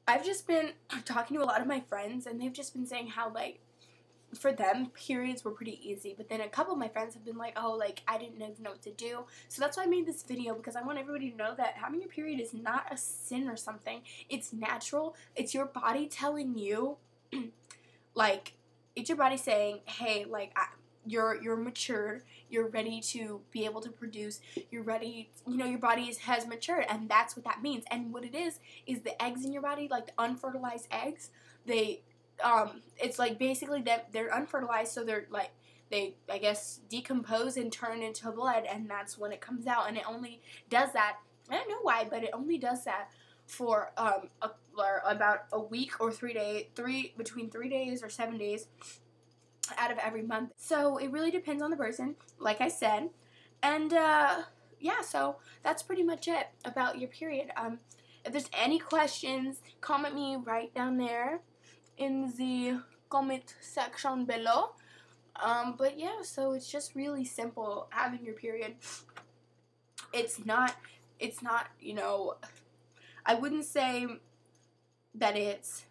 I've just been talking to a lot of my friends, and they've just been saying how, like, for them, periods were pretty easy. But then a couple of my friends have been like, oh, like, I didn't even know what to do. So that's why I made this video, because I want everybody to know that having your period is not a sin or something. It's natural. It's your body telling you, like, it's your body saying, hey, like, you're matured, you're ready to be able to produce, you're ready, you know, your body has matured, and that's what that means. And what it is the eggs in your body, like the unfertilized eggs, it's like basically that they're unfertilized, so they're like, they, I guess, decompose and turn into blood, and that's when it comes out. And it only does that, I don't know why, but it only does that for about a week or 3 days, between 3 days or 7 days out of every month. So it really depends on the person, like I said. And yeah, so that's pretty much it about your period. If there's any questions, comment me right down there in the comment section below. But yeah, so it's just really simple having your period. It's not, you know, I wouldn't say that it's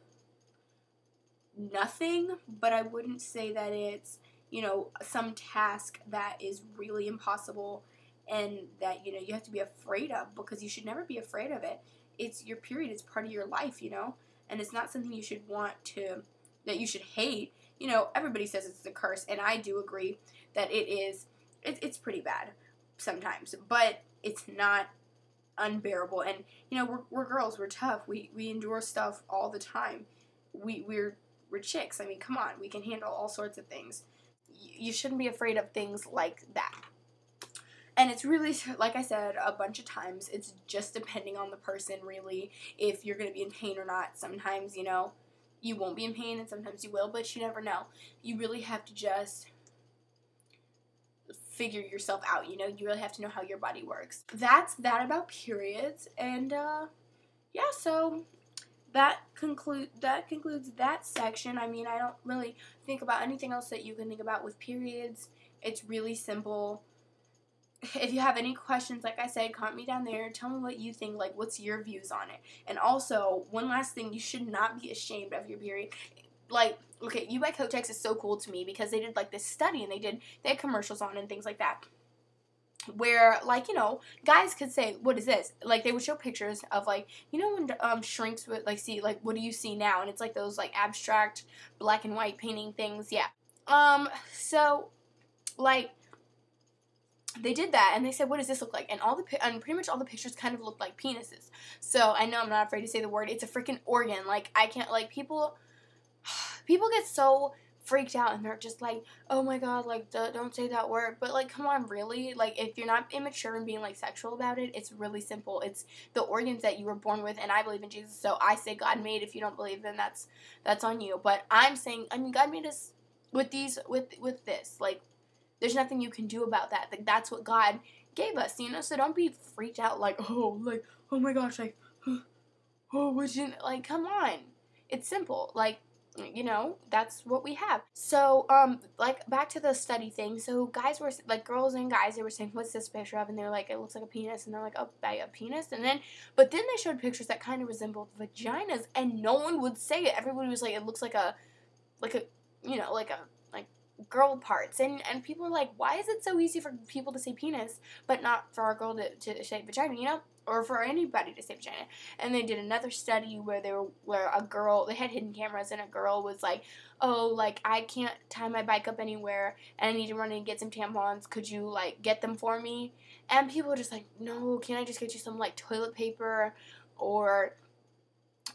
nothing, but I wouldn't say that it's, you know, some task that is really impossible and that, you know, you have to be afraid of, because you should never be afraid of it. It's your period, it's part of your life, you know, and it's not something you should want to, that you should hate. You know, everybody says it's a curse, and I do agree that it is. It's pretty bad sometimes, but it's not unbearable. And you know, we're girls, we're tough, we endure stuff all the time. We're chicks. I mean, come on, we can handle all sorts of things. You shouldn't be afraid of things like that. And it's really, like I said a bunch of times, it's just depending on the person, really, if you're going to be in pain or not. Sometimes, you know, you won't be in pain, and sometimes you will, but you never know. You really have to just figure yourself out, you know? You really have to know how your body works. That's that about periods. And, yeah, so that concludes that section. I mean, I don't really think about anything else that you can think about with periods. It's really simple. If you have any questions, like I said, comment me down there. Tell me what you think, like, what's your views on it. And also, one last thing, you should not be ashamed of your period. Like, okay, You by Kotex is so cool to me because they did, like, this study, and they had commercials on and things like that, where, like, you know, guys could say, what is this? Like, they would show pictures of, like, you know, when shrinks would, like, see, like, what do you see now? And it's, like, those, like, abstract black and white painting things, yeah. So, like, they did that, and they said, what does this look like? And pretty much all the pictures kind of looked like penises. So, I know I'm not afraid to say the word, it's a freaking organ. Like, I can't, like, people get so freaked out, and they're just like, oh my god, like, don't say that word. But, like, come on, really? Like, if you're not immature and being, like, sexual about it, it's really simple. It's the organs that you were born with, and I believe in Jesus, so I say God made. If you don't believe, then that's on you. But I'm saying, I mean, God made us with these, with this. Like, there's nothing you can do about that. Like, that's what God gave us, you know? So don't be freaked out, like, oh my gosh, like, oh, would you, like, come on. It's simple. Like, you know, that's what we have. So, like, back to the study thing. So, guys were, like, girls and guys, they were saying, what's this picture of? And they were like, it looks like a penis. And they're like, oh, a penis? But then they showed pictures that kind of resembled vaginas, and no one would say it. Everybody was like, it looks like a, you know, like girl parts. And people were like, why is it so easy for people to say penis, but not for a girl to say vagina, you know? Or for anybody to say vagina. And they did another study where a girl, they had hidden cameras, and a girl was like, oh, like, I can't tie my bike up anywhere, and I need to run and get some tampons. Could you, like, get them for me? And people were just like, no, can I just get you some, like, toilet paper? And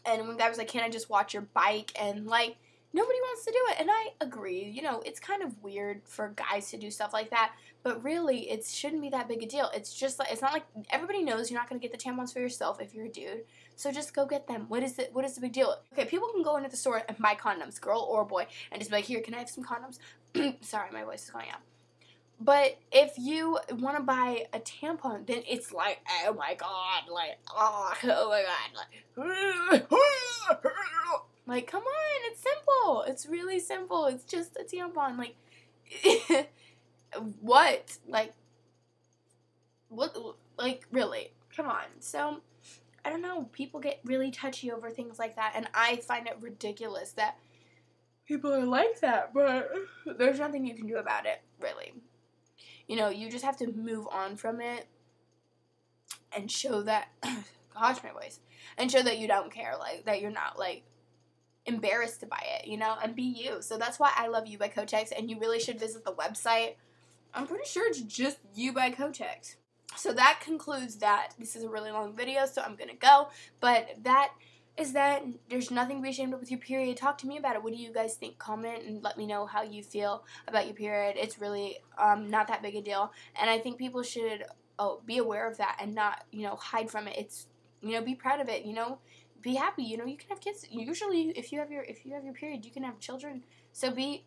one guy was like, can I just watch your bike? And, like, nobody wants to do it, and I agree. You know, it's kind of weird for guys to do stuff like that, but really, it shouldn't be that big a deal. It's just like, it's not like, everybody knows you're not going to get the tampons for yourself if you're a dude, so just go get them. What is the big deal? Okay, people can go into the store and buy condoms, girl or boy, and just be like, here, can I have some condoms? Sorry, my voice is going out. But if you want to buy a tampon, then it's like, oh my god, like, oh my god, like, come on, it's simple. It's really simple. It's just a tampon. Like, what? Like, what? Like, really? Come on. So, I don't know, people get really touchy over things like that, and I find it ridiculous that people are like that, but there's nothing you can do about it, really. You know, you just have to move on from it and show that, gosh, my voice, and show that you don't care, like, that you're not, like, embarrassed by it, you know, and be you. So that's why I love You by Kotex, and you really should visit the website. I'm pretty sure it's just You by Kotex. So that concludes that. This is a really long video, so I'm gonna go, but that is that. There's nothing to be ashamed of with your period. Talk to me about it. What do you guys think? Comment and let me know how you feel about your period. It's really not that big a deal, and I think people should be aware of that and not, you know, hide from it. It's, you know, be proud of it, you know, be happy, you know, you can have kids. Usually if you have your period, you can have children. So be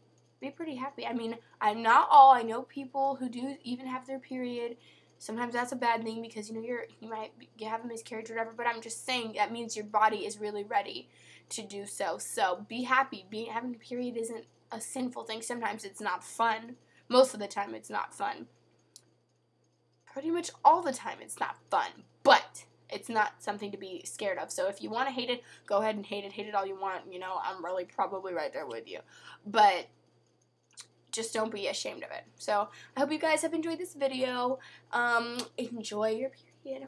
pretty happy. I mean, I'm not all. I know people who do even have their period. Sometimes that's a bad thing because, you know, you might have a miscarriage or whatever, but I'm just saying that means your body is really ready to do so. So be happy. Having a period isn't a sinful thing. Sometimes it's not fun. Most of the time it's not fun. Pretty much all the time it's not fun, but it's not something to be scared of. So if you want to hate it, go ahead and hate it all you want. You know, I'm really probably right there with you. But just don't be ashamed of it. So I hope you guys have enjoyed this video. Enjoy your period.